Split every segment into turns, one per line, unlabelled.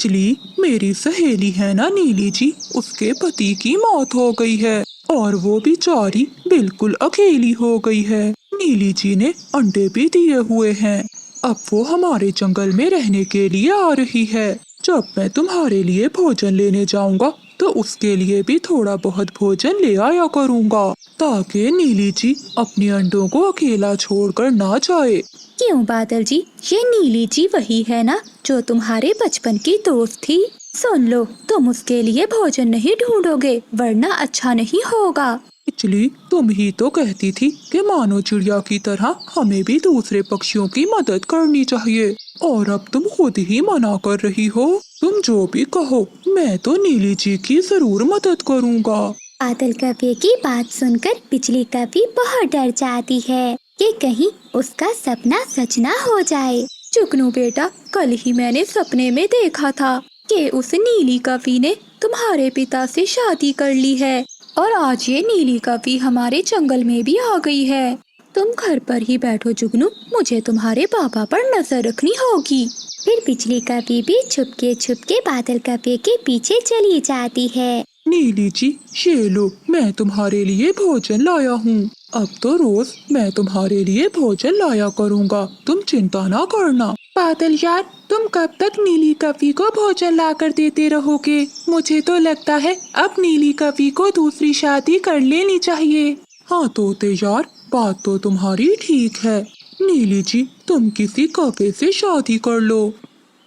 बिजली, मेरी सहेली है ना नीली जी, उसके पति की मौत हो गई है और वो बेचारी बिल्कुल अकेली हो गई है। नीली जी ने अंडे भी दिए हुए हैं। अब वो हमारे जंगल में रहने के लिए आ रही है। जब मैं तुम्हारे लिए भोजन लेने जाऊंगा तो उसके लिए भी थोड़ा बहुत भोजन ले आया करूंगा, ताकि नीली जी अपने अंडों को अकेला छोड़कर ना जाए।
क्यों बादल जी, ये नीली जी वही है ना जो तुम्हारे बचपन की दोस्त थी? सुन लो, तुम उसके लिए भोजन नहीं ढूंढोगे वरना अच्छा नहीं होगा।
बिजली, तुम ही तो कहती थी कि मानो चिड़िया की तरह हमें भी दूसरे पक्षियों की मदद करनी चाहिए, और अब तुम खुद ही मना कर रही हो। तुम जो भी कहो, मैं तो नीली जी की जरूर मदद करूँगा।
बादल कव्वे की बात सुनकर बिजली कव्वी बहुत डर जाती है कि कहीं उसका सपना सच ना हो जाए। जुगनू बेटा, कल ही मैंने सपने में देखा था कि उस नीली कव्वी ने तुम्हारे पिता से शादी कर ली है और आज ये नीली कव्वी हमारे जंगल में भी आ गई है। तुम घर पर ही बैठो जुगनू, मुझे तुम्हारे पापा पर नजर रखनी होगी। फिर बिजली कव्वी भी छुपके बादल कव्वे के पीछे चली जाती है।
नीली जी, ये लो, मैं तुम्हारे लिए भोजन लाया हूँ। अब तो रोज मैं तुम्हारे लिए भोजन लाया करूँगा, तुम चिंता ना करना। बादल यार, तुम कब तक नीली कव्वी को भोजन ला कर देते रहोगे? मुझे तो लगता है अब नीली कव्वी को दूसरी शादी कर लेनी चाहिए। हाँ तोते यार, बात तो तुम्हारी ठीक है। नीली जी, तुम किसी कव्वे से शादी कर लो।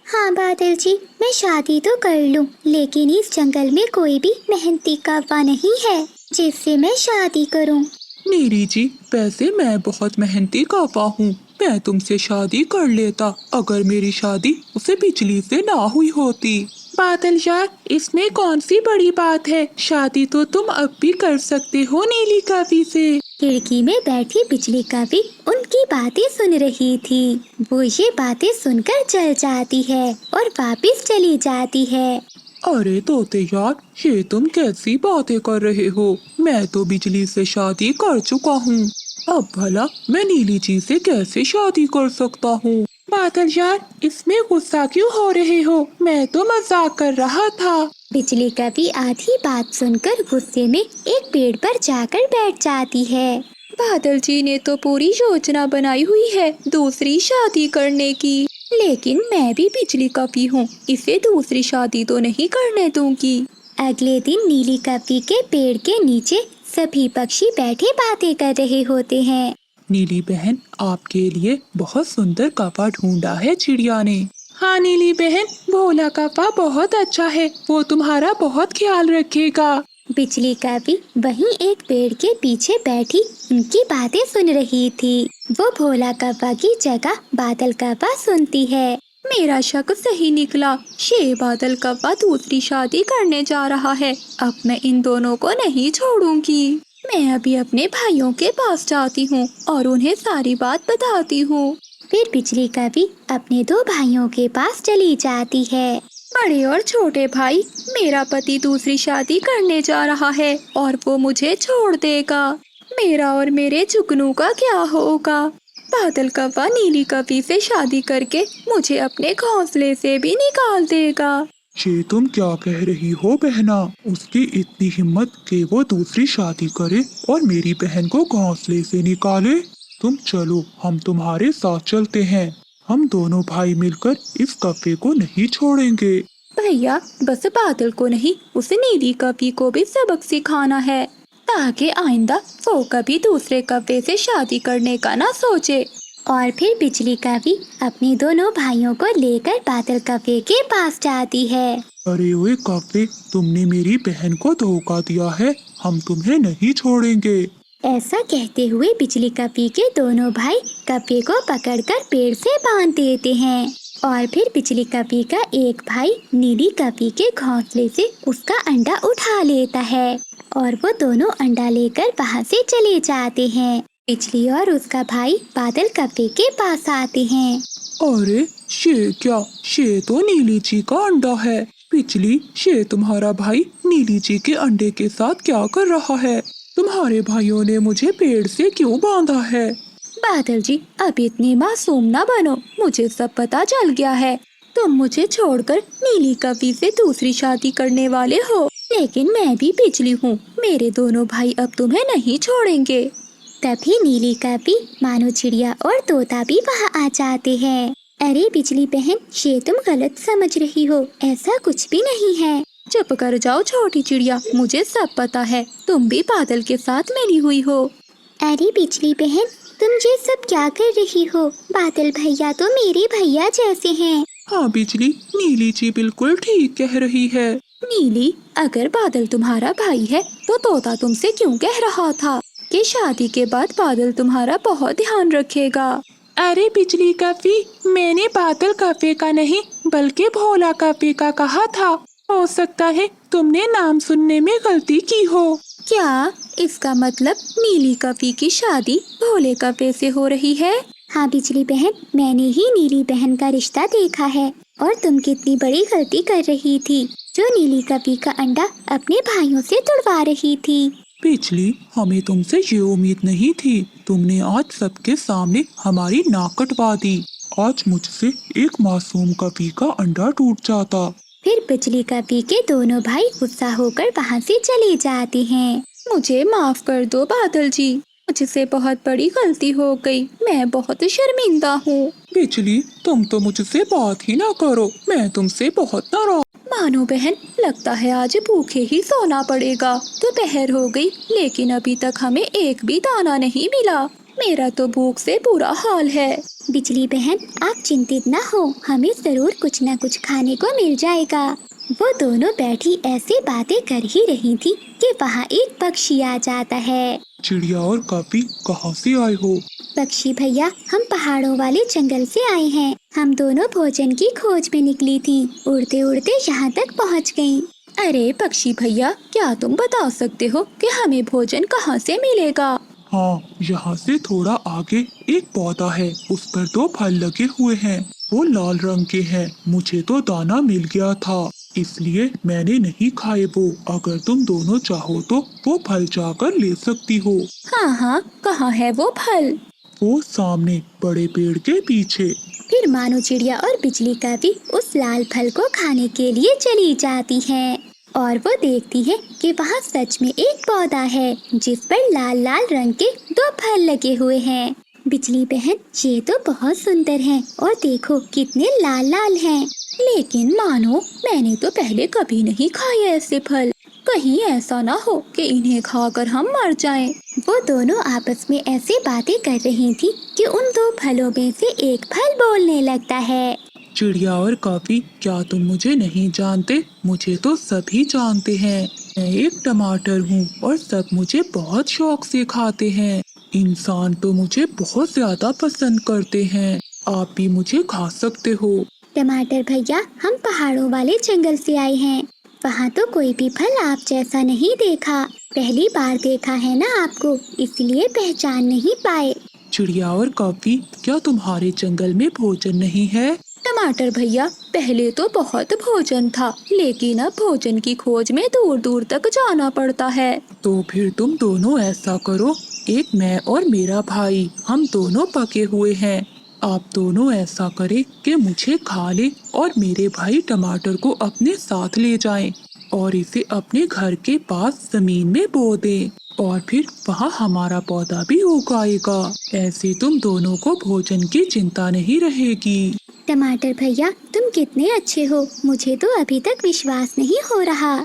हाँ बादल जी, मैं शादी तो कर लूँ, लेकिन इस जंगल में कोई भी मेहनती कौवा नहीं है जिससे मैं शादी करूँ।
नीली जी, वैसे मैं बहुत मेहनती कौवा हूँ। मैं तुमसे शादी कर लेता अगर मेरी शादी उसे बिजली से ना हुई होती। बादल यार, इसमें कौन सी बड़ी बात है? शादी तो तुम अब भी कर सकते हो नीली कव्वी से।
खिड़की में बैठी बिजली कव्वी उनकी बातें सुन रही थी। वो ये बातें सुनकर जल जाती है और वापस चली जाती है।
अरे तोते यार, ये तुम कैसी बातें कर रहे हो? मैं तो बिजली से शादी कर चुका हूँ। अब भला मैं नीली जी से कैसे शादी कर सकता हूँ? बादल यार, इसमें गुस्सा क्यों हो रहे हो? मैं तो मजाक कर रहा था।
बिजली कव्वी आधी बात सुनकर गुस्से में एक पेड़ पर जाकर बैठ जाती है। बादल जी ने तो पूरी योजना बनाई हुई है दूसरी शादी करने की, लेकिन मैं भी बिजली कव्वी हूँ, इसे दूसरी शादी तो नहीं करने दूंगी। अगले दिन नीली कव्वी के पेड़ के नीचे सभी पक्षी बैठे बातें कर रहे होते हैं।
नीली बहन, आपके लिए बहुत सुंदर कौवा ढूंढा है चिड़िया ने। हाँ नीली बहन, भोला कौवा बहुत अच्छा है, वो तुम्हारा बहुत ख्याल रखेगा।
बिजली कव्वी वहीं एक पेड़ के पीछे बैठी उनकी बातें सुन रही थी। वो भोला कौवा की जगह बादल कौवा सुनती है। मेरा शक सही निकला, ये बादल कौवा दूसरी शादी करने जा रहा है। अब मैं इन दोनों को नहीं छोड़ूंगी। मैं अभी अपने भाइयों के पास जाती हूँ और उन्हें सारी बात बताती हूँ। फिर बिजली कव्वी अपने दो भाइयों के पास चली जाती है। बड़े और छोटे भाई, मेरा पति दूसरी शादी करने जा रहा है और वो मुझे छोड़ देगा। मेरा और मेरे जुगनू का क्या होगा? बादल कौवा नीली कव्वी से शादी करके मुझे अपने घोंसले से भी निकाल देगा।
ये तुम क्या कह रही हो बहना? उसकी इतनी हिम्मत कि वो दूसरी शादी करे और मेरी बहन को घोंसले से निकाले? तुम चलो, हम तुम्हारे साथ चलते हैं। हम दोनों भाई मिलकर इस कौवे को नहीं छोड़ेंगे।
भैया, बस बादल को नहीं, उस नीली कव्वी को भी सबक सिखाना है, ताकि आइंदा वो कभी दूसरे कव्वे से शादी करने का ना सोचे। और फिर बिजली कव्वी अपने दोनों भाइयों को लेकर बादल कव्वे के पास जाती है।
अरे ओए कौवे, तुमने मेरी बहन को धोखा दिया है, हम तुम्हें नहीं छोड़ेंगे।
ऐसा कहते हुए बिजली कव्वी के दोनों भाई कव्वे को पकड़कर पेड़ से बांध देते हैं और फिर बिजली कव्वी का एक भाई नीली कव्वी के घोंसले से उसका अंडा उठा लेता है और वो दोनों अंडा लेकर वहाँ से चले जाते हैं। बिजली और उसका भाई बादल कव्वे के पास आते हैं।
अरे ये क्या? ये तो नीली जी का अंडा है। बिजली, ये तुम्हारा भाई नीली जी के अंडे के साथ क्या कर रहा है? तुम्हारे भाइयों ने मुझे पेड़ से क्यों बांधा है?
बादल जी, अब इतनी मासूम ना बनो, मुझे सब पता चल गया है। तुम मुझे छोड़कर नीली कवि से दूसरी शादी करने वाले हो, लेकिन मैं भी बिजली हूँ। मेरे दोनों भाई अब तुम्हें नहीं छोड़ेंगे। तभी नीली कवि, मानो चिड़िया और तोता भी वहाँ आ जाते हैं। अरे बिजली बहन, ये तुम गलत समझ रही हो, ऐसा कुछ भी नहीं है। चुप कर जाओ छोटी चिड़िया, मुझे सब पता है, तुम भी बादल के साथ मिली हुई हो। अरे बिजली बहन, तुम ये सब क्या कर रही हो? बादल भैया तो मेरे भैया जैसे हैं।
हाँ बिजली, नीली जी बिल्कुल ठीक कह रही है।
नीली, अगर बादल तुम्हारा भाई है तो तोता तुमसे क्यों कह रहा था कि शादी के बाद बादल तुम्हारा बहुत ध्यान रखेगा?
अरे बिजली कवि, मैंने बादल कवि का नहीं बल्कि भोला कवि का कहा था। हो सकता है तुमने नाम सुनने में गलती की हो।
क्या इसका मतलब नीली कवि की शादी भोले कवि से हो रही है? हाँ बिजली बहन, मैंने ही नीली बहन का रिश्ता देखा है। और तुम कितनी बड़ी गलती कर रही थी जो नीली कवि का अंडा अपने भाइयों से तुड़वा रही थी।
बिजली, हमें तुमसे ये उम्मीद नहीं थी। तुमने आज सबके सामने हमारी नाक कटवा दी। आज मुझसे एक मासूम कवि का अंडा टूट जाता।
फिर बिजली कवि के दोनों भाई गुस्सा होकर वहाँ से चले जाते हैं। मुझे माफ कर दो बादल जी, मुझसे बहुत बड़ी गलती हो गई, मैं बहुत शर्मिंदा हूँ।
बिजली, तुम तो मुझसे बात ही ना करो, मैं तुमसे बहुत नाराज।
मानो बहन, लगता है आज भूखे ही सोना पड़ेगा। दोपहर हो गई लेकिन अभी तक हमें एक भी दाना नहीं मिला। मेरा तो भूख से बुरा हाल है। बिजली बहन, आप चिंतित न हो, हमें जरूर कुछ न कुछ खाने को मिल जाएगा। वो दोनों बैठी ऐसे बातें कर ही रही थी कि वहाँ एक पक्षी आ जाता है।
चिड़िया और कवि कहाँ से आए हो?
पक्षी भैया, हम पहाड़ों वाले जंगल से आए हैं। हम दोनों भोजन की खोज में निकली थी, उड़ते उड़ते यहाँ तक पहुँच गयी। अरे पक्षी भैया, क्या तुम बता सकते हो कि हमें भोजन कहाँ से मिलेगा?
हाँ, यहाँ से थोड़ा आगे एक पौधा है, उस पर 2 फल लगे हुए हैं। वो लाल रंग के हैं। मुझे तो दाना मिल गया था, इसलिए मैंने नहीं खाए वो। अगर तुम दोनों चाहो तो वो फल जाकर ले सकती हो।
हाँ हाँ, कहाँ है वो फल?
वो सामने बड़े पेड़ के पीछे।
फिर मानो चिड़िया और बिजली कवि उस लाल फल को खाने के लिए चली जाती हैं और वो देखती है कि वहाँ सच में एक पौधा है जिस पर लाल लाल रंग के 2 फल लगे हुए हैं। बिजली बहन, ये तो बहुत सुंदर हैं और देखो कितने लाल लाल हैं। लेकिन मानो, मैंने तो पहले कभी नहीं खाए ऐसे फल। कहीं ऐसा ना हो कि इन्हें खाकर हम मर जाएं। वो दोनों आपस में ऐसे बातें कर रही थी कि उन 2 फलों में से एक फल बोलने लगता है।
चिड़िया और कवि, क्या तुम मुझे नहीं जानते? मुझे तो सभी जानते हैं। मैं एक टमाटर हूँ और सब मुझे बहुत शौक से खाते हैं। इंसान तो मुझे बहुत ज्यादा पसंद करते हैं। आप भी मुझे खा सकते हो।
टमाटर भैया, हम पहाड़ों वाले जंगल से आए हैं। वहाँ तो कोई भी फल आप जैसा नहीं देखा। पहली बार देखा है ना आपको, इसलिए पहचान नहीं पाए।
चिड़िया और कवि, क्या तुम्हारे जंगल में भोजन नहीं है?
टमाटर भैया, पहले तो बहुत भोजन था, लेकिन अब भोजन की खोज में दूर दूर तक जाना पड़ता है।
तो फिर तुम दोनों ऐसा करो, एक मैं और मेरा भाई, हम दोनों पके हुए हैं। आप दोनों ऐसा करें कि मुझे खा ले और मेरे भाई टमाटर को अपने साथ ले जाएं और इसे अपने घर के पास जमीन में बो दें और फिर वहाँ हमारा पौधा भी उगाएगा। ऐसे तुम दोनों को भोजन की चिंता नहीं रहेगी।
टमाटर भैया, तुम कितने अच्छे हो, मुझे तो अभी तक विश्वास नहीं हो रहा।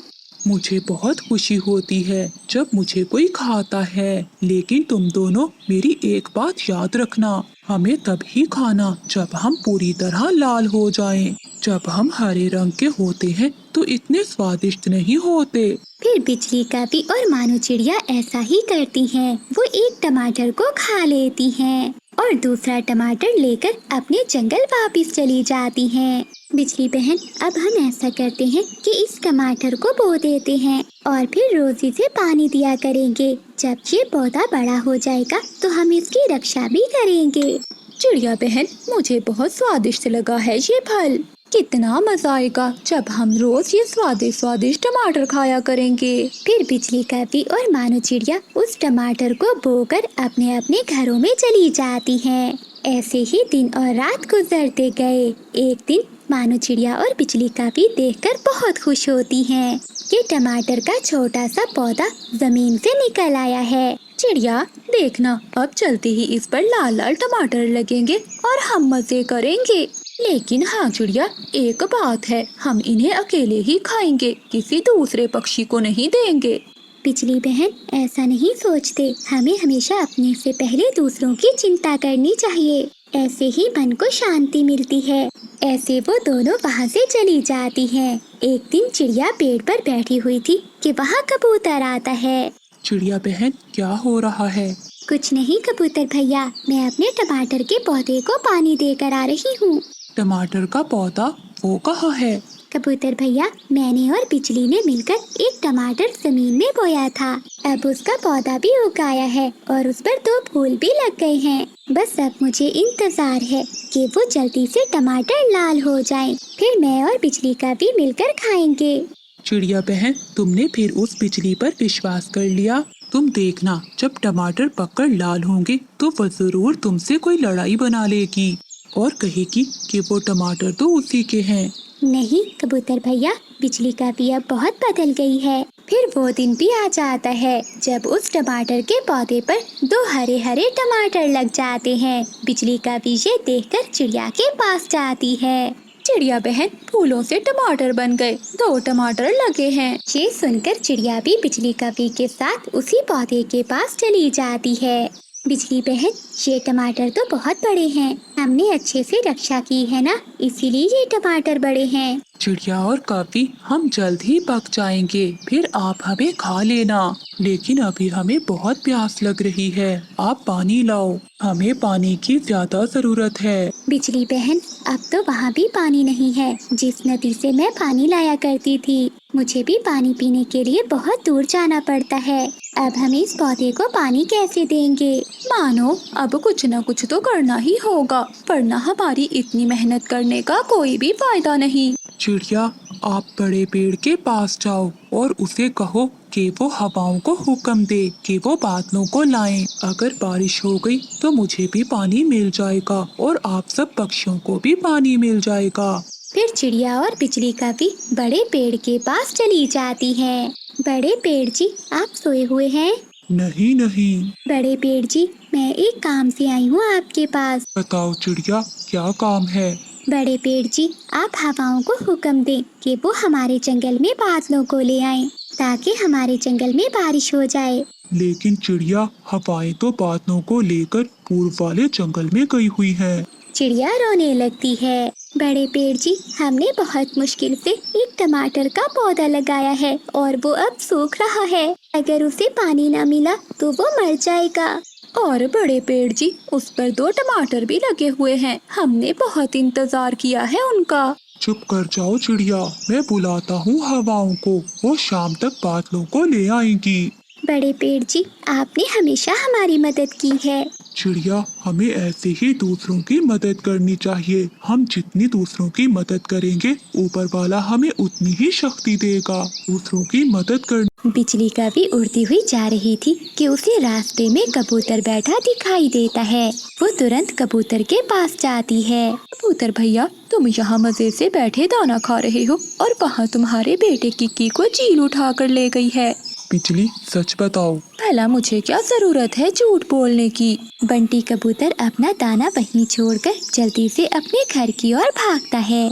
मुझे बहुत खुशी होती है जब मुझे कोई खाता है, लेकिन तुम दोनों मेरी एक बात याद रखना, हमें तभी खाना जब हम पूरी तरह लाल हो जाएं। जब हम हरे रंग के होते हैं तो इतने स्वादिष्ट नहीं होते।
फिर बिजली कवि और मानो चिड़िया ऐसा ही करती हैं। वो एक टमाटर को खा लेती हैं और दूसरा टमाटर लेकर अपने जंगल वापस चली जाती हैं। बिजली बहन, अब हम ऐसा करते हैं कि इस टमाटर को बो देते हैं और फिर रोज इसे पानी दिया करेंगे। जब ये पौधा बड़ा हो जाएगा तो हम इसकी रक्षा भी करेंगे। चिड़िया बहन, मुझे बहुत स्वादिष्ट लगा है ये फल। कितना मजा आएगा जब हम रोज ये स्वादिष्ट टमाटर खाया करेंगे। फिर बिजली कवि और मानो चिड़िया उस टमाटर को बोकर अपने अपने घरों में चली जाती हैं। ऐसे ही दिन और रात गुजरते गए। एक दिन मानो चिड़िया और बिजली का भी देखकर बहुत खुश होती हैं कि टमाटर का छोटा सा पौधा जमीन से निकल आया है। चिड़िया देखना, अब चलते ही इस पर लाल लाल टमाटर लगेंगे और हम मजे करेंगे। लेकिन हाँ चिड़िया, एक बात है, हम इन्हें अकेले ही खाएंगे, किसी दूसरे पक्षी को नहीं देंगे। बिजली बहन, ऐसा नहीं सोचते, हमें हमेशा अपने से पहले दूसरों की चिंता करनी चाहिए। ऐसे ही मन को शांति मिलती है। ऐसे वो दोनों वहाँ से चली जाती हैं। एक दिन चिड़िया पेड़ पर बैठी हुई थी कि वहाँ कबूतर आता है।
चिड़िया बहन, क्या हो रहा है?
कुछ नहीं कबूतर भैया, मैं अपने टमाटर के पौधे को पानी देकर आ रही हूँ।
टमाटर का पौधा वो कहाँ है?
कबूतर भैया, मैंने और बिजली ने मिलकर एक टमाटर जमीन में बोया था। अब उसका पौधा भी उगाया है और उस पर 2 फूल भी लग गए हैं। बस अब मुझे इंतजार है कि वो जल्दी से टमाटर लाल हो जाएं। फिर मैं और बिजली का भी मिलकर खाएंगे।
चिड़िया बहन, तुमने फिर उस बिजली पर विश्वास कर लिया। तुम देखना, जब टमाटर पककर लाल होंगे तो वो जरूर तुमसे कोई लड़ाई बना लेगी और कहेगी कि वो टमाटर तो उसी के हैं।
नहीं कबूतर भैया, बिजली का भी अब बहुत बदल गई है। फिर वो दिन भी आ जाता है जब उस टमाटर के पौधे पर 2 हरे हरे टमाटर लग जाते हैं। बिजली का भी ये देखकर चिड़िया के पास जाती है। चिड़िया बहन, फूलों से टमाटर बन गए, 2 टमाटर लगे हैं। ये सुनकर चिड़िया भी बिजली का भी के साथ उसी पौधे के पास चली जाती है। बिजली बहन, ये टमाटर तो बहुत बड़े हैं, हमने अच्छे से रक्षा की है ना, इसीलिए ये टमाटर बड़े हैं।
चिड़िया और काफी, हम जल्द ही पक जाएंगे, फिर आप हमें खा लेना। लेकिन अभी हमें बहुत प्यास लग रही है, आप पानी लाओ, हमें पानी की ज्यादा जरूरत है।
बिजली बहन, अब तो वहाँ भी पानी नहीं है जिस नदी से मैं पानी लाया करती थी। मुझे भी पानी पीने के लिए बहुत दूर जाना पड़ता है। अब हम इस पौधे को पानी कैसे देंगे?
मानो अब कुछ न कुछ तो करना ही होगा, वरना हमारी इतनी मेहनत करने का कोई भी फायदा नहीं।
चिड़िया, आप बड़े पेड़ के पास जाओ और उसे कहो कि वो हवाओं को हुक्म दे कि वो बादलों को लाएं। अगर बारिश हो गई तो मुझे भी पानी मिल जाएगा और आप सब पक्षियों को भी पानी मिल जाएगा।
फिर चिड़िया और बिजली का भी बड़े पेड़ के पास चली जाती हैं। बड़े पेड़ जी, आप सोए हुए हैं?
नहीं नहीं।
बड़े पेड़ जी, मैं एक काम से आई हूँ आपके पास।
बताओ चिड़िया, क्या काम है?
बड़े पेड़ जी, आप हवाओं को हुक्म दें कि वो हमारे जंगल में बादलों को ले आएं, ताकि हमारे जंगल में बारिश हो जाए।
लेकिन चिड़िया, हवाएं तो बादलों को लेकर पूर्व वाले जंगल में गई हुई हैं।
चिड़िया रोने लगती है। बड़े पेड़ जी, हमने बहुत मुश्किल से एक टमाटर का पौधा लगाया है और वो अब सूख रहा है। अगर उसे पानी ना मिला तो वो मर जाएगा।
और बड़े पेड़ जी, उस पर 2 टमाटर भी लगे हुए हैं, हमने बहुत इंतजार किया है उनका।
चुप कर जाओ चिड़िया, मैं बुलाता हूँ हवाओं को, वो शाम तक बादलों को ले आएंगी।
बड़े पेड़ जी, आपने हमेशा हमारी मदद की है।
चिड़िया, हमें ऐसे ही दूसरों की मदद करनी चाहिए। हम जितनी दूसरों की मदद करेंगे, ऊपर वाला हमें उतनी ही शक्ति देगा। दूसरों की मदद कर।
बिजली का भी उड़ती हुई जा रही थी कि उसे रास्ते में कबूतर बैठा दिखाई देता है। वो तुरंत कबूतर के पास जाती है।
कबूतर भैया, तुम यहाँ मजे से बैठे दाना खा रहे हो और वहाँ तुम्हारे बेटे किक्की को चील उठा कर ले गई है।
बिजली, सच बताओ।
भला मुझे क्या जरूरत है झूठ बोलने की?
बंटी कबूतर अपना दाना वहीं छोड़कर जल्दी से अपने घर की ओर भागता है।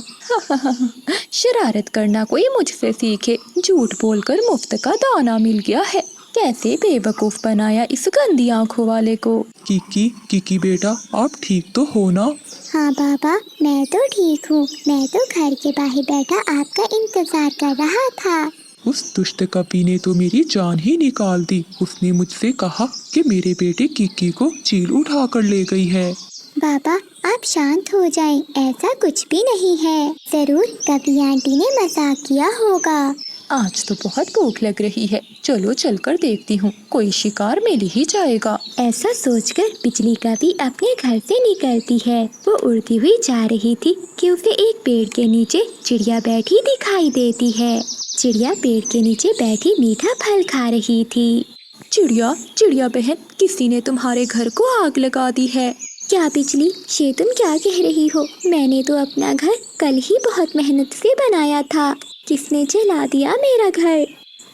शरारत करना कोई मुझसे सीखे, झूठ बोलकर मुफ्त का दाना मिल गया है। कैसे बेवकूफ बनाया इस गंदी आंखों वाले को।
किकी बेटा, आप ठीक तो हो ना?
हाँ बाबा, मैं तो ठीक हूँ। मैं तो घर के बाहर बैठा आपका इंतजार कर रहा था।
उस दुष्ट कपी ने तो मेरी जान ही निकाल दी। उसने मुझसे कहा कि मेरे बेटे किक्की को चील उठा कर ले गई है।
बाबा, आप शांत हो जाएं, ऐसा कुछ भी नहीं है। जरूर कभी आंटी ने मजाक किया होगा।
आज तो बहुत भूख लग रही है, चलो चलकर देखती हूँ, कोई शिकार मिल ही जाएगा।
ऐसा सोचकर बिजली का भी अपने घर से निकलती है। वो उड़ती हुई जा रही थी कि उसे एक पेड़ के नीचे चिड़िया बैठी दिखाई देती है। चिड़िया पेड़ के नीचे बैठी मीठा फल खा रही थी।
चिड़िया बहन, किसी ने तुम्हारे घर को आग लगा दी है।
क्या बिजली, ये तुम क्या कह रही हो? मैंने तो अपना घर कल ही बहुत मेहनत से बनाया था। किसने जला दिया मेरा घर?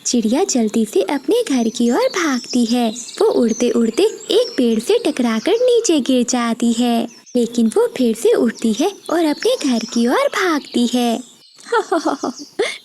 चिड़िया जल्दी से अपने घर की ओर भागती है। वो उड़ते उड़ते एक पेड़ से टकराकर नीचे गिर जाती है, लेकिन वो फिर से उठती है और अपने घर की ओर भागती है।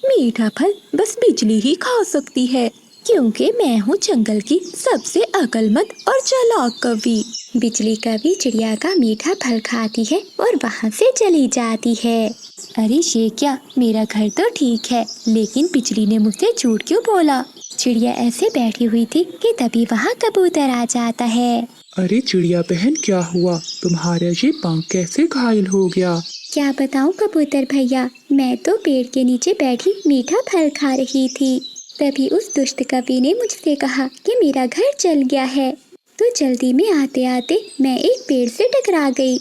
मीठा फल बस बिजली ही खा सकती है, क्योंकि मैं हूँ जंगल की सबसे अक्लमंद और चालाक कवि।
बिजली कभी चिड़िया का मीठा फल खाती है और वहाँ से चली जाती है। अरे ये क्या, मेरा घर तो ठीक है, लेकिन बिजली ने मुझसे झूठ क्यों बोला? चिड़िया ऐसे बैठी हुई थी कि तभी वहाँ कबूतर आ जाता है।
अरे चिड़िया बहन, क्या हुआ? तुम्हारा ये पंख कैसे घायल हो गया?
क्या बताऊँ कबूतर भैया, मैं तो पेड़ के नीचे बैठी मीठा फल खा रही थी। तभी उस दुष्ट कवि ने मुझसे कहा कि मेरा घर जल गया है, तो जल्दी में आते आते मैं एक पेड़ से टकरा गई।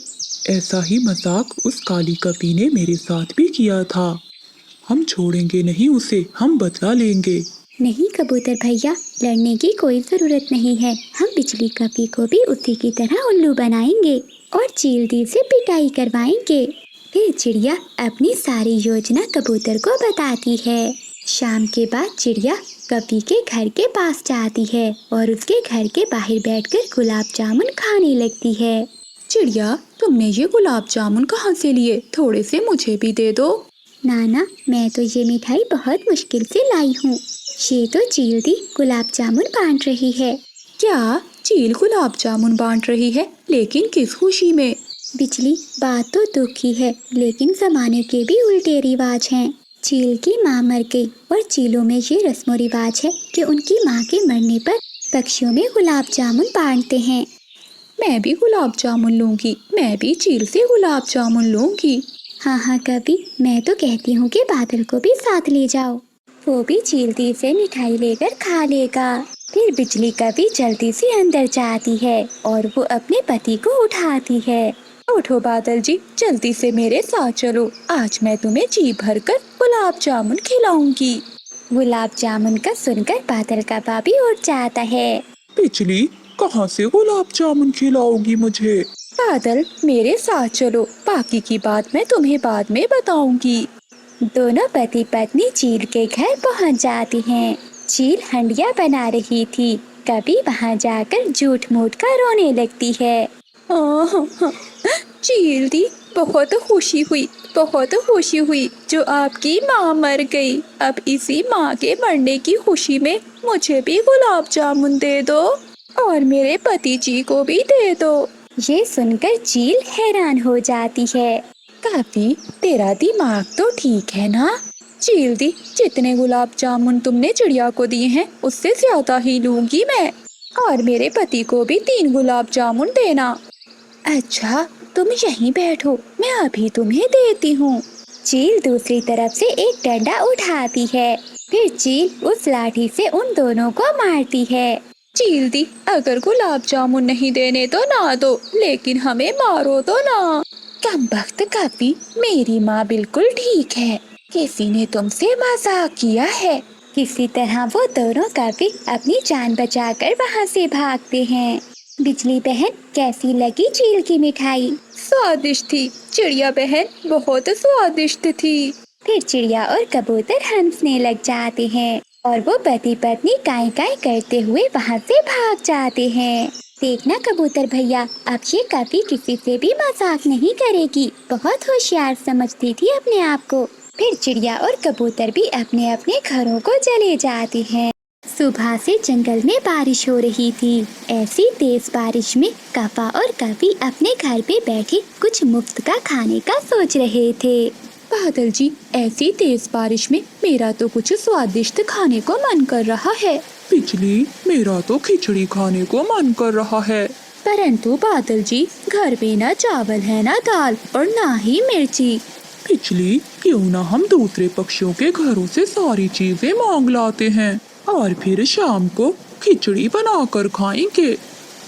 ऐसा ही मजाक उस काली कवि ने मेरे साथ भी किया था। हम छोड़ेंगे नहीं उसे, हम बदला लेंगे।
नहीं कबूतर भैया, लड़ने की कोई जरूरत नहीं है। हम बिजली कवि को भी उसी की तरह उल्लू बनाएंगे और चील से पिटाई करवाएंगे। फिर चिड़िया अपनी सारी योजना कबूतर को बताती है। शाम के बाद चिड़िया कवि के घर के पास जाती है और उसके घर के बाहर बैठकर गुलाब जामुन खाने लगती है।
चिड़िया, तुमने ये गुलाब जामुन कहाँ से लिए? थोड़े से मुझे भी दे दो।
नाना, मैं तो ये मिठाई बहुत मुश्किल से लाई हूँ। ये तो चील दी गुलाब जामुन बांट रही है।
क्या चील गुलाब जामुन बांट रही है? लेकिन किस खुशी में?
बिजली, बात तो दुख की है, लेकिन जमाने के भी उल्टे रिवाज हैं। चील की माँ मर गई और चीलों में ये रस्म रिवाज है कि उनकी माँ के मरने पर पक्षियों में गुलाब जामुन बांटते हैं।
मैं भी गुलाब जामुन लूंगी, मैं भी चील से गुलाब जामुन लूंगी।
हाँ हाँ कवि, मैं तो कहती हूँ कि बादल को भी साथ ले जाओ, वो भी चील से मिठाई लेकर खा लेगा। फिर बिजली कवि जल्दी से अंदर जाती है और वो अपने पति को उठाती है।
उठो बादल जी, जल्दी से मेरे साथ चलो, आज मैं तुम्हें जी भर कर गुलाब जामुन खिलाऊंगी।
गुलाब जामुन का सुनकर बादल का बाबी उठ जाता है।
बिजली, कहाँ से गुलाब जामुन खिलाओगी मुझे?
बादल, मेरे साथ चलो, बाकी की बात मैं तुम्हें बाद में बताऊंगी।
दोनों पति पत्नी चील के घर पहुंच जाती हैं। चील हंडिया बना रही थी। कभी वहां जाकर झूठ मूठ कर रोने लगती है।
चील दी, बहुत खुशी हुई जो आपकी माँ मर गई। अब इसी माँ के मरने की खुशी में मुझे भी गुलाब जामुन दे दो और मेरे पति जी को भी दे दो।
ये सुनकर चील हैरान हो जाती है।
काफी, तेरा दिमाग तो ठीक है ना? चील दी, जितने गुलाब जामुन तुमने चिड़िया को दिए हैं उससे ज्यादा ही लूंगी मैं, और मेरे पति को भी 3 गुलाब जामुन देना। अच्छा, तुम यहीं बैठो, मैं अभी तुम्हें देती हूँ।
चील दूसरी तरफ से एक डंडा उठाती है। फिर चील उस लाठी से उन दोनों को मारती है।
चील दी, अगर गुलाब जामुन नहीं देने तो ना दो, लेकिन हमें मारो तो ना। कमबख्त काफी, मेरी माँ बिल्कुल ठीक है, किसी ने तुमसे मजाक किया है।
किसी तरह वो दोनों काफी अपनी जान बचाकर वहाँ से भागते हैं। बिजली बहन, कैसी लगी चील की मिठाई?
स्वादिष्ट थी चिड़िया बहन, बहुत स्वादिष्ट थी।
फिर चिड़िया और कबूतर हंसने लग जाते हैं और वो पति पत्नी काई काई करते हुए वहाँ से भाग जाते हैं। देखना कबूतर भैया, अब ये कभी किसी से भी मजाक नहीं करेगी, बहुत होशियार समझती थी अपने आप को। फिर चिड़िया और कबूतर भी अपने अपने घरों को चले जाते हैं। सुबह से जंगल में बारिश हो रही थी। ऐसी तेज बारिश में कौवा और कवि अपने घर पे बैठे कुछ मुफ्त का खाने का सोच रहे थे।
बादल जी, ऐसी तेज बारिश में मेरा तो कुछ स्वादिष्ट खाने को मन कर रहा है।
बिजली, मेरा तो खिचड़ी खाने को मन कर रहा है।
परंतु बादल जी, घर में ना चावल है, ना दाल और ना ही मिर्ची।
बिजली, क्यों ना हम दूसरे पक्षियों के घरों से सारी चीजें मांग लाते हैं और फिर शाम को खिचड़ी बनाकर खाएंगे।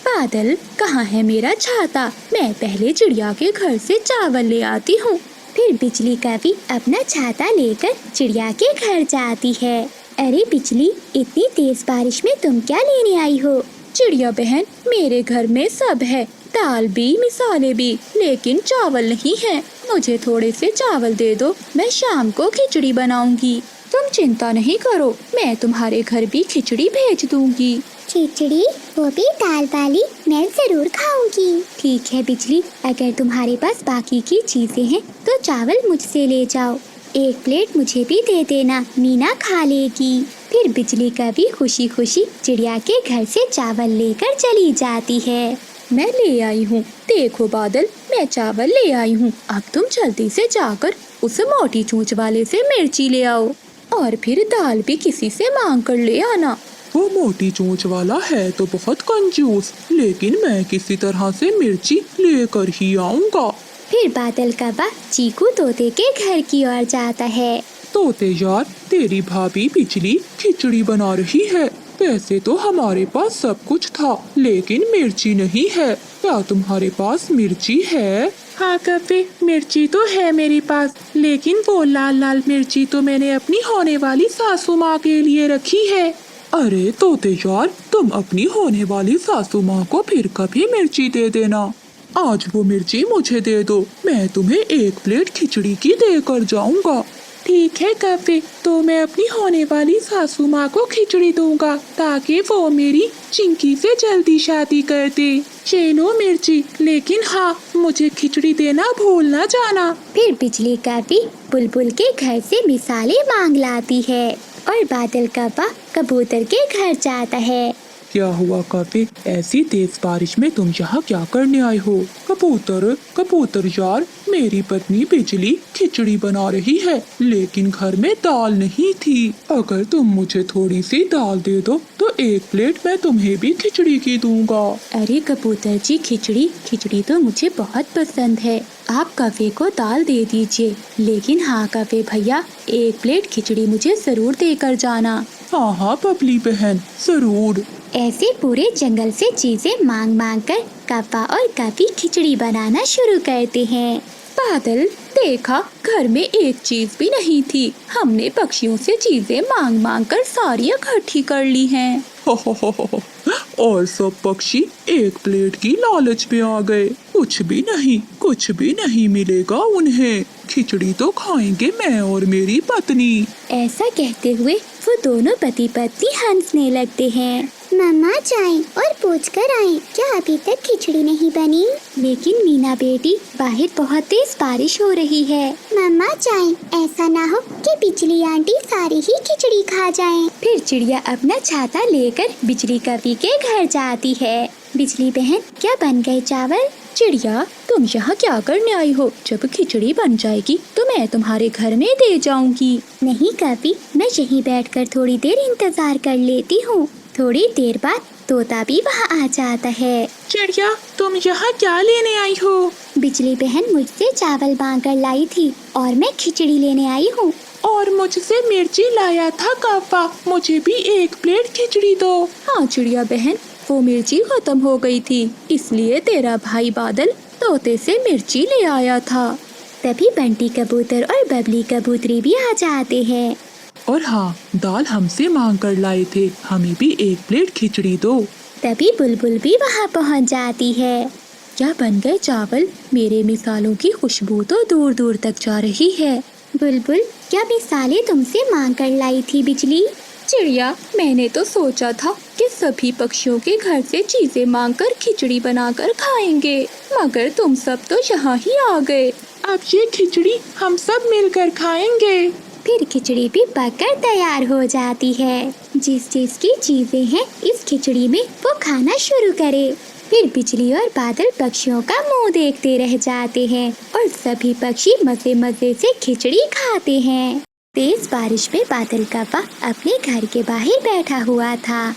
बादल, कहाँ है मेरा छाता? मैं पहले चिड़िया के घर से चावल ले आती हूँ।
फिर बिजली कवि अपना छाता लेकर चिड़िया के घर जाती है। अरे बिजली, इतनी तेज बारिश में तुम क्या लेने आई हो?
चिड़िया बहन, मेरे घर में सब है, दाल भी मिसाले भी, लेकिन चावल नहीं है। मुझे थोड़े से चावल दे दो, मैं शाम को खिचड़ी बनाऊंगी। तुम चिंता नहीं करो, मैं तुम्हारे घर भी खिचड़ी भेज दूंगी।
खिचड़ी, वो भी दाल वाली, मैं जरूर खाऊंगी। ठीक है बिजली, अगर तुम्हारे पास बाकी की चीजें हैं तो चावल मुझसे ले जाओ। एक प्लेट मुझे भी दे देना, मीना खा लेगी। फिर बिजली का भी खुशी खुशी चिड़िया के घर से चावल लेकर चली जाती है।
मैं ले आई हूँ, देखो बादल, मैं चावल ले आई हूँ। अब तुम जल्दी से जाकर उस मोटी चोंच वाले से मिर्ची ले आओ, और फिर दाल भी किसी से मांग कर ले आना।
वो मोटी चोंच वाला है तो बहुत कंजूस, लेकिन मैं किसी तरह से मिर्ची लेकर ही आऊंगा।
फिर बादल कौवा चीकू तोते के घर की ओर जाता है।
तोते यार, तेरी भाभी बिजली खिचड़ी बना रही है। वैसे तो हमारे पास सब कुछ था, लेकिन मिर्ची नहीं है। क्या तुम्हारे पास मिर्ची है? हाँ कव्वे, मिर्ची तो है मेरे पास, लेकिन वो लाल लाल मिर्ची तो मैंने अपनी होने वाली सासू माँ के लिए रखी है। अरे तोते यार, तुम अपनी होने वाली सासू माँ को फिर कभी मिर्ची दे देना। आज वो मिर्ची मुझे दे दो, मैं तुम्हें एक प्लेट खिचड़ी की देकर जाऊंगा। ठीक है कव्वे, तो मैं अपनी होने वाली सासू माँ को खिचड़ी दूंगा ताकि वो मेरी चिंकी से जल्दी शादी कर दे। ये लो मिर्ची, लेकिन हाँ, मुझे खिचड़ी देना भूल ना जाना।
फिर बिजली कौवी बुलबुल के घर से मिसाले मांग लाती है और बादल कौवा कबूतर के घर जाता है।
क्या हुआ कव्वे, ऐसी तेज बारिश में तुम यहाँ क्या करने आए हो? कबूतर यार, मेरी पत्नी बिजली खिचड़ी बना रही है, लेकिन घर में दाल नहीं थी। अगर तुम मुझे थोड़ी सी दाल दे दो तो एक प्लेट मैं तुम्हें भी खिचड़ी की दूंगा।
अरे कबूतर जी, खिचड़ी तो मुझे बहुत पसंद है। आप कव्वे को दाल दे दीजिए, लेकिन हाँ कव्वे भैया, एक प्लेट खिचड़ी मुझे जरूर देकर जाना।
हाँ हाँ बबली बहन, जरूर।
ऐसे पूरे जंगल से चीजें मांग मांग कर कौवा और कव्वी खिचड़ी बनाना शुरू करते हैं।
बादल, देखा, घर में एक चीज भी नहीं थी। हमने पक्षियों से चीजें मांग मांग कर सारी इकट्ठी कर ली हैं।
और सब पक्षी एक प्लेट की लालच में आ गए। कुछ भी नहीं मिलेगा उन्हें। खिचड़ी तो खाएंगे मैं और मेरी पत्नी।
ऐसा कहते हुए वो दोनों पति पत्नी हंसने लगते हैं। मम्मा जाएं और पूछ कर आएं, क्या अभी तक खिचड़ी नहीं बनी? लेकिन मीना बेटी, बाहर बहुत तेज बारिश हो रही है। मम्मा जाएं, ऐसा ना हो कि बिजली आंटी सारी ही खिचड़ी खा जाएं। फिर चिड़िया अपना छाता लेकर बिजली कवि के घर जाती है। बिजली बहन, क्या बन गए चावल?
चिड़िया, तुम यहाँ क्या करने आई हो? जब खिचड़ी बन जाएगी तो मैं तुम्हारे घर में दे जाऊंगी।
नहीं कवि, मैं यहीं बैठकर थोड़ी देर इंतजार कर लेती हूँ। थोड़ी देर बाद तोता भी वहाँ आ जाता है।
चिड़िया, तुम यहाँ क्या लेने आई हो?
बिजली बहन मुझसे चावल मांग कर लाई थी और मैं खिचड़ी लेने आई हूँ।
और मुझसे मिर्ची लाया था कौवा, मुझे भी एक प्लेट खिचड़ी दो।
हाँ चिड़िया बहन, वो मिर्ची खत्म हो गई थी, इसलिए तेरा भाई बादल तोते से मिर्ची ले आया था।
तभी बंटी कबूतर और बबली कबूतरी भी आ जाते हैं।
और हाँ, दाल हमसे मांग कर लाए थे, हमें भी एक प्लेट खिचड़ी दो।
तभी बुलबुल भी वहाँ पहुँच जाती है।
क्या बन गए चावल? मेरे मिसालों की खुशबू तो दूर दूर तक जा रही है।
बुलबुल, क्या मिसालें तुमसे मांग कर लाई थी बिजली?
चिड़िया, मैंने तो सोचा था कि सभी पक्षियों के घर से चीजें मांगकर खिचड़ी बनाकर खाएंगे, मगर तुम सब तो यहाँ ही आ गए।
अब ये खिचड़ी हम सब मिलकर खाएंगे।
फिर खिचड़ी भी पककर तैयार हो जाती है। जिस चीज की चीजें हैं इस खिचड़ी में वो खाना शुरू करे। फिर बिजली और बादल पक्षियों का मुंह देखते रह जाते हैं और सभी पक्षी मजे मजे से खिचड़ी खाते हैं। तेज बारिश में बादल कौवा अपने घर के बाहर बैठा हुआ था।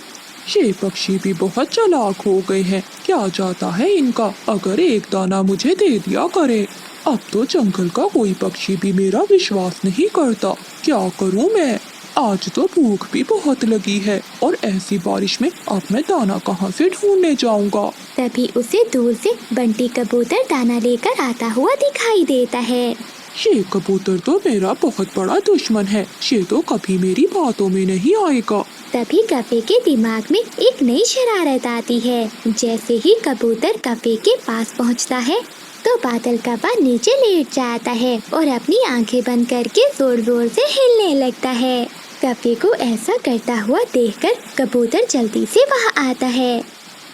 ये पक्षी भी बहुत चालाक हो गए हैं, क्या जाता है इनका, अगर एक दाना मुझे दे दिया करे। अब तो जंगल का कोई पक्षी भी मेरा विश्वास नहीं करता, क्या करूं मैं? आज तो भूख भी बहुत लगी है और ऐसी बारिश में अब मैं दाना कहाँ से ढूंढने जाऊंगा?
तभी उसे दूर से बंटी कबूतर दाना लेकर आता हुआ दिखाई देता है।
ये कबूतर तो मेरा बहुत बड़ा दुश्मन है, ये तो कभी मेरी बातों में नहीं आएगा।
तभी कफे के दिमाग में एक नई शरारत आती है। जैसे ही कबूतर कफे के पास पहुंचता है तो बादल कव्वा नीचे लेट जाता है और अपनी आंखें बंद करके जोर जोर से हिलने लगता है। कफे को ऐसा करता हुआ देखकर कबूतर जल्दी से वहां आता है।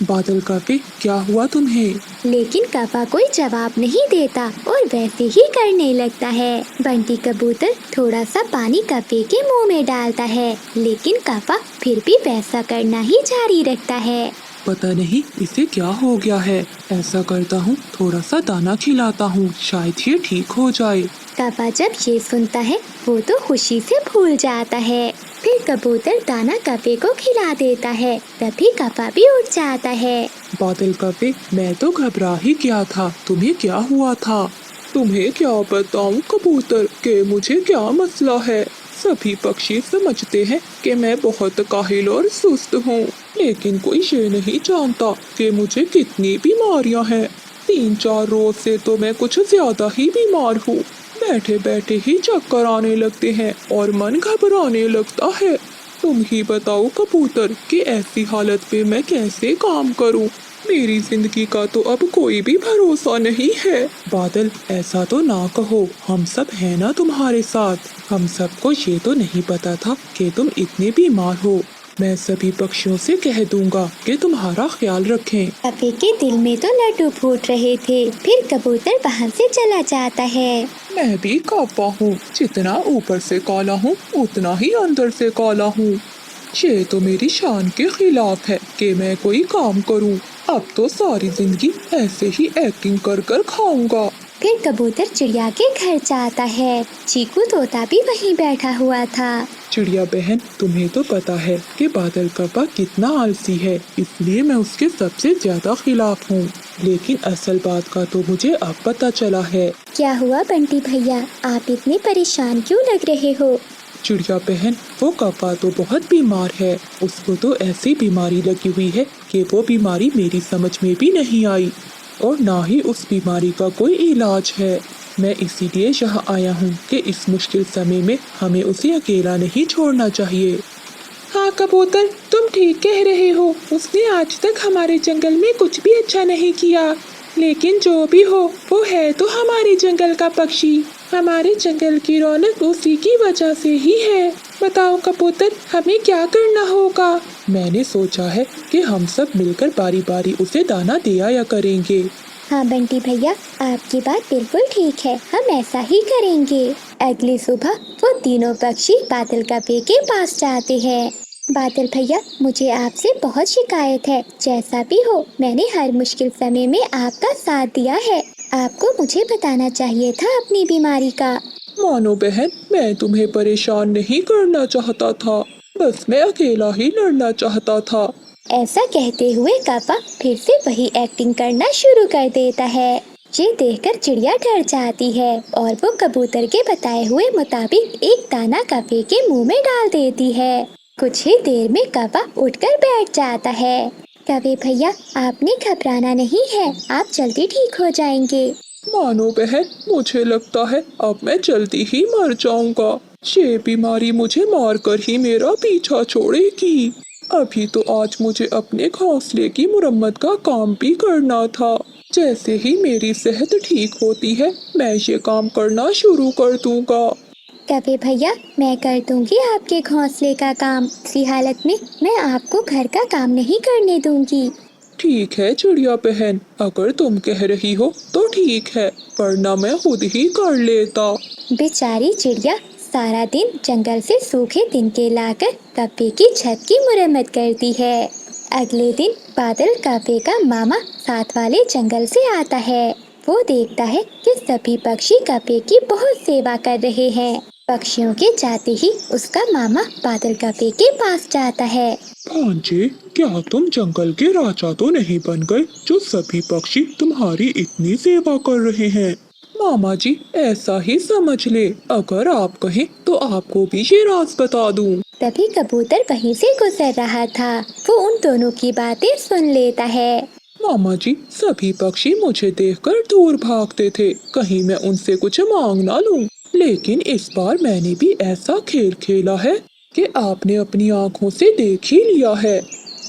बादल कव्वे, क्या हुआ तुम्हें?
लेकिन कव्वा कोई जवाब नहीं देता और वैसे ही करने लगता है। बंटी कबूतर थोड़ा सा पानी कव्वे के मुंह में डालता है, लेकिन कव्वा फिर भी वैसा करना ही जारी रखता है।
पता नहीं इसे क्या हो गया है। ऐसा करता हूँ, थोड़ा सा दाना खिलाता हूँ, शायद ये ठीक हो जाए।
कव्वा जब ये सुनता है वो तो खुशी से फूल जाता है। फिर कबूतर दाना कव्वे को खिला देता है। तभी कव्वा भी उठ जाता है।
बादल कव्वे, मैं तो घबरा ही गया था, तुम्हें क्या हुआ था? तुम्हें क्या बताऊं कबूतर कि मुझे क्या मसला है। सभी पक्षी समझते हैं कि मैं बहुत काहिल और सुस्त हूँ, लेकिन कोई ये नहीं जानता कि मुझे कितनी बीमारियाँ हैं। 3-4 रोज से तो मैं कुछ ज्यादा ही बीमार हूँ। बैठे बैठे ही चक्कर आने लगते हैं और मन घबराने लगता है। तुम ही बताओ कबूतर कि ऐसी हालत में मैं कैसे काम करूं? मेरी जिंदगी का तो अब कोई भी भरोसा नहीं है। बादल, ऐसा तो ना कहो, हम सब है ना तुम्हारे साथ। हम सबको ये तो नहीं पता था कि तुम इतने बीमार हो। मैं सभी पक्षियों से कह दूंगा कि तुम्हारा ख्याल रखें।
कव्वे के दिल में तो लड्डू फूट रहे थे। फिर कबूतर वहाँ से चला जाता है।
मैं भी कव्वा हूँ, जितना ऊपर से काला हूँ उतना ही अंदर से काला हूँ। ये तो मेरी शान के खिलाफ है कि मैं कोई काम करूँ। अब तो सारी जिंदगी ऐसे ही एक्टिंग कर कर खाऊंगा।
फिर कबूतर चिड़िया के घर जाता है। चीकू तोता भी वहीं बैठा हुआ था।
चिड़िया बहन, तुम्हें तो पता है कि बादल कव्वा कितना आलसी है, इसलिए मैं उसके सबसे ज्यादा खिलाफ हूँ। लेकिन असल बात का तो मुझे अब पता चला है।
क्या हुआ बंटी भैया, आप इतने परेशान क्यों लग रहे हो?
चिड़िया बहन, वो कव्वा तो बहुत बीमार है। उसको तो ऐसी बीमारी लगी हुई है कि वो बीमारी मेरी समझ में भी नहीं आई और ना ही उस बीमारी का कोई इलाज है। मैं इसीलिए यहाँ आया हूँ कि इस मुश्किल समय में हमें उसे अकेला नहीं छोड़ना चाहिए। हाँ कबूतर, तुम ठीक कह रहे हो। उसने आज तक हमारे जंगल में कुछ भी अच्छा नहीं किया, लेकिन जो भी हो वो है तो हमारे जंगल का पक्षी। हमारे जंगल की रौनक उसी की वजह से ही है। बताओ कबूतर, हमें क्या करना होगा? मैंने सोचा है कि हम सब मिलकर बारी बारी उसे दाना दिया करेंगे।
हाँ बंटी भैया, आपकी बात बिल्कुल ठीक है, हम ऐसा ही करेंगे। अगली सुबह वो तीनों पक्षी बादल कव्वे के पास जाते हैं। बादल भैया, मुझे आपसे बहुत शिकायत है। जैसा भी हो, मैंने हर मुश्किल समय में आपका साथ दिया है। आपको मुझे बताना चाहिए था अपनी बीमारी का।
मानो बहन, मैं तुम्हें परेशान नहीं करना चाहता था, बस मैं अकेला ही लड़ना चाहता था।
ऐसा कहते हुए कव्वा फिर से वही एक्टिंग करना शुरू कर देता है। ये देखकर चिड़िया डर जाती है और वो कबूतर के बताए हुए मुताबिक एक दाना कव्वे के मुंह में डाल देती है। कुछ ही देर में कव्वा उठकर बैठ जाता है। कव्वे भैया, आपने घबराना नहीं है, आप जल्दी ठीक हो जाएंगे।
मानो बहन, मुझे लगता है अब मैं जल्दी ही मर जाऊंगा। ये बीमारी मुझे मारकर ही मेरा पीछा छोड़ेगी। अभी तो आज मुझे अपने घोंसले की मुरम्मत का काम भी करना था। जैसे ही मेरी सेहत ठीक होती है, मैं ये काम करना शुरू कर दूंगा।
कव्वे भैया, मैं कर दूंगी आपके घोंसले का काम। इसी हालत में मैं आपको घर का काम नहीं करने दूंगी।
ठीक है चिड़िया बहन, अगर तुम कह रही हो तो ठीक है, वरना मैं खुद ही कर लेता।
बेचारी चिड़िया सारा दिन जंगल से सूखे तिनके लाकर कव्वे की छत की मुरम्मत करती है। अगले दिन बादल कव्वे का मामा साथ वाले जंगल से आता है। वो देखता है कि सभी पक्षी कव्वे की बहुत सेवा कर रहे हैं। पक्षियों के जाते ही उसका मामा बादल कव्वे के पास जाता है।
भांजे, क्या तुम जंगल के राजा तो नहीं बन गए जो सभी पक्षी तुम्हारी इतनी सेवा कर रहे हैं? मामा जी, ऐसा ही समझ ले। अगर आप कहें तो आपको भी ये राज बता दूं।
तभी कबूतर वहीं से गुजर रहा था। वो उन दोनों की बातें सुन लेता है।
मामा जी, सभी पक्षी मुझे देखकर दूर भागते थे, कहीं मैं उनसे कुछ मांग ना लूं। लेकिन इस बार मैंने भी ऐसा खेल खेला है कि आपने अपनी आँखों से देख ही लिया है।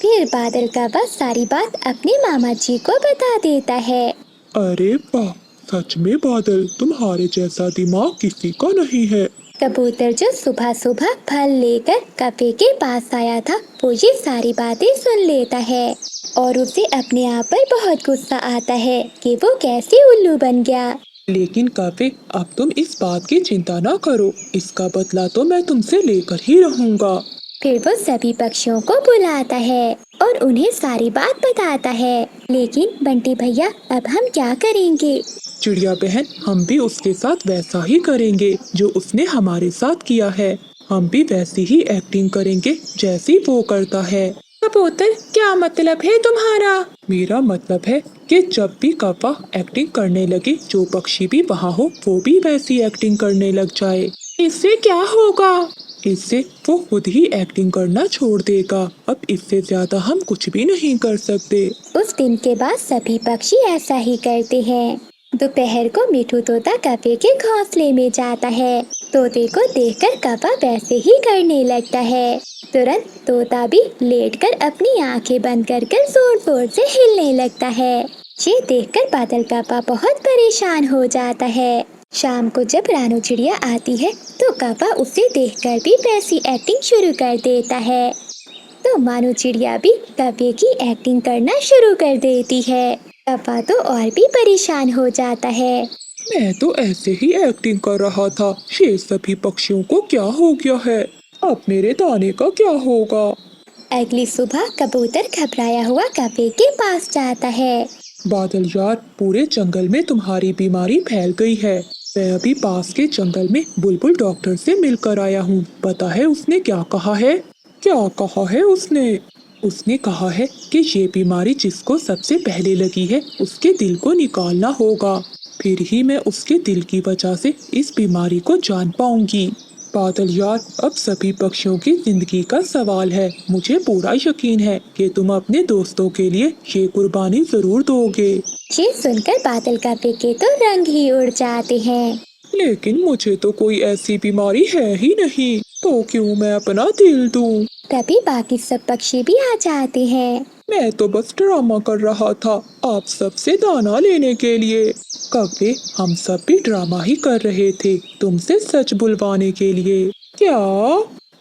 फिर बादल कौवा सारी बात अपने मामा जी को बता देता है।
अरे वाह, सच में बादल, तुम्हारे जैसा दिमाग किसी का नहीं है।
कबूतर जो सुबह सुबह फल लेकर कौवे के पास आया था, वो ये सारी बातें सुन लेता है और उसे अपने आप पर बहुत गुस्सा आता है कि वो कैसे उल्लू बन गया।
लेकिन कौवे, अब तुम इस बात की चिंता ना करो, इसका बदला तो मैं तुमसे लेकर ही रहूंगा।
फिर वो सभी पक्षियों को बुलाता है और उन्हें सारी बात बताता है। लेकिन बंटी भैया, अब हम क्या करेंगे?
चिड़िया बहन, हम भी उसके साथ वैसा ही करेंगे जो उसने हमारे साथ किया है। हम भी वैसी ही एक्टिंग करेंगे जैसी वो करता है।
कबूतर, क्या मतलब है तुम्हारा?
मेरा मतलब है कि जब भी कौवा एक्टिंग करने लगे, जो पक्षी भी वहाँ हो वो भी वैसी एक्टिंग करने लग जाए।
इससे क्या होगा?
इससे वो खुद ही एक्टिंग करना छोड़ देगा। अब इससे ज्यादा हम कुछ भी नहीं कर सकते।
उस दिन के बाद सभी पक्षी ऐसा ही करते हैं। दोपहर को मिठू तोता कौवे के घोंसले में जाता है। तोते को देखकर कौवा वैसे ही करने लगता है। तुरंत तोता भी लेटकर अपनी आंखें बंद कर जोर जोर से हिलने लगता है। ये देखकर बादल कौवा बहुत परेशान हो जाता है। शाम को जब रानू चिड़िया आती है तो कौवा उसे देखकर भी वैसी एक्टिंग शुरू कर देता है। तो मानो चिड़िया भी कौवे की एक्टिंग करना शुरू कर देती है। कौवा तो और भी परेशान हो जाता है।
मैं तो ऐसे ही एक्टिंग कर रहा था, ये सभी पक्षियों को क्या हो गया है? अब मेरे दाने का क्या होगा?
अगली सुबह कबूतर घबराया हुआ कौवे के पास जाता है।
बादल यार, पूरे जंगल में तुम्हारी बीमारी फैल गई है। मैं अभी पास के जंगल में बुलबुल डॉक्टर से मिलकर आया हूँ। पता है उसने क्या कहा है? क्या कहा है उसने? उसने कहा है कि ये बीमारी जिसको सबसे पहले लगी है उसके दिल को निकालना होगा, फिर ही मैं उसके दिल की वजह से इस बीमारी को जान पाऊंगी। बादल यार, अब सभी पक्षियों की जिंदगी का सवाल है। मुझे पूरा यकीन है कि तुम अपने दोस्तों के लिए ये कुर्बानी जरूर दोगे।
ये सुनकर बादल कौवे के तो रंग ही उड़ जाते हैं।
लेकिन मुझे तो कोई ऐसी बीमारी है ही नहीं, तो क्यों मैं अपना दिल दूं?
तभी बाकी सब पक्षी भी आ जाते हैं।
मैं तो बस ड्रामा कर रहा था आप सबसे दाना लेने के लिए। कौवे, हम सब भी ड्रामा ही कर रहे थे तुमसे सच बुलवाने के लिए। क्या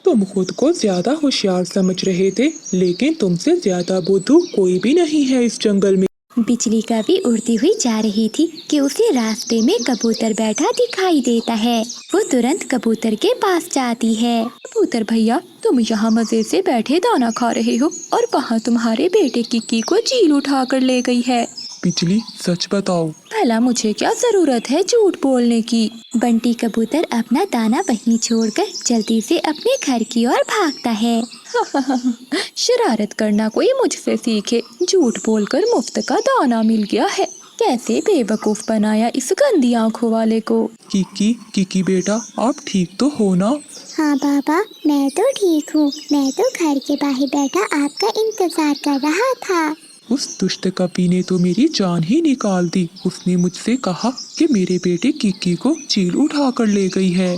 तुम खुद को ज्यादा होशियार समझ रहे थे? लेकिन तुमसे ज्यादा बुद्धू कोई भी नहीं है इस जंगल में।
बिजली कभी उड़ती हुई जा रही थी कि उसे रास्ते में कबूतर बैठा दिखाई देता है। वो तुरंत कबूतर के पास जाती है।
कबूतर भैया, तुम यहाँ मजे से बैठे दाना खा रहे हो और वहाँ तुम्हारे बेटे किक्की को चील उठा कर ले गई है।
बिजली, सच बताओ।
भला मुझे क्या जरूरत है झूठ बोलने की?
बंटी कबूतर अपना दाना वहीं छोड़कर जल्दी से अपने घर की ओर भागता है।
शरारत करना कोई मुझसे सीखे। झूठ बोलकर मुफ्त का दाना मिल गया है। कैसे बेवकूफ बनाया इस गंदी आंखों वाले को।
किकी बेटा, आप ठीक तो हो ना?
हाँ बाबा, मैं तो ठीक हूँ। मैं तो घर के बाहर बैठा आपका इंतजार कर रहा था।
उस दुष्ट कपी ने तो मेरी जान ही निकाल दी। उसने मुझसे कहा कि मेरे बेटे किक्की को चील उठा कर ले गई है।